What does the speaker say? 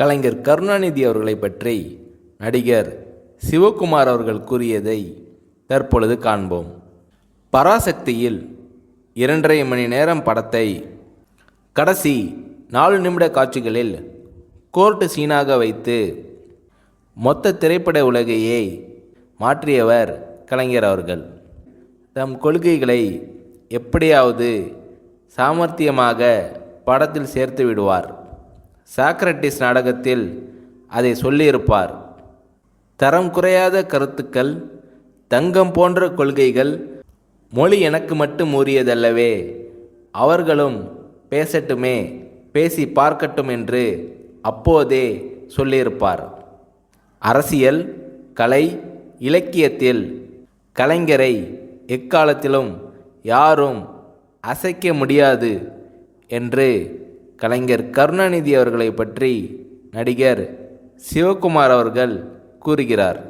கலைஞர் கருணாநிதி அவர்களை பற்றி நடிகர் சிவகுமார் அவர்கள் கூறியதை தற்பொழுது காண்போம். பராசக்தியில் 2.5 மணி நேரம் படத்தை கடைசி 4 நிமிட காட்சிகளில் கோர்ட்டு சீனாக வைத்து மொத்த திரைப்பட உலகையே மாற்றியவர் கலைஞர் அவர்கள். தம் கொள்கைகளை எப்படியாவது சாமர்த்தியமாக படத்தில் சேர்த்து விடுவார். சாக்ரட்டிஸ் நாடகத்தில் அதை சொல்லியிருப்பார். தரம் குறையாத கருத்துக்கள், தங்கம் போன்ற கொள்கைகள், மொழி எனக்கு மட்டும் உரியதல்லவே, அவர்களும் பேசட்டுமே, பேசி பார்க்கட்டும் என்று அப்போதே சொல்லியிருப்பார். அரசியல், கலை, இலக்கியத்தில் கலைஞரை எக்காலத்திலும் யாரும் அசைக்க முடியாது என்று கலைஞர் கருணாநிதி அவர்களை பற்றி நடிகர் சிவகுமார் அவர்கள் கூறுகிறார்.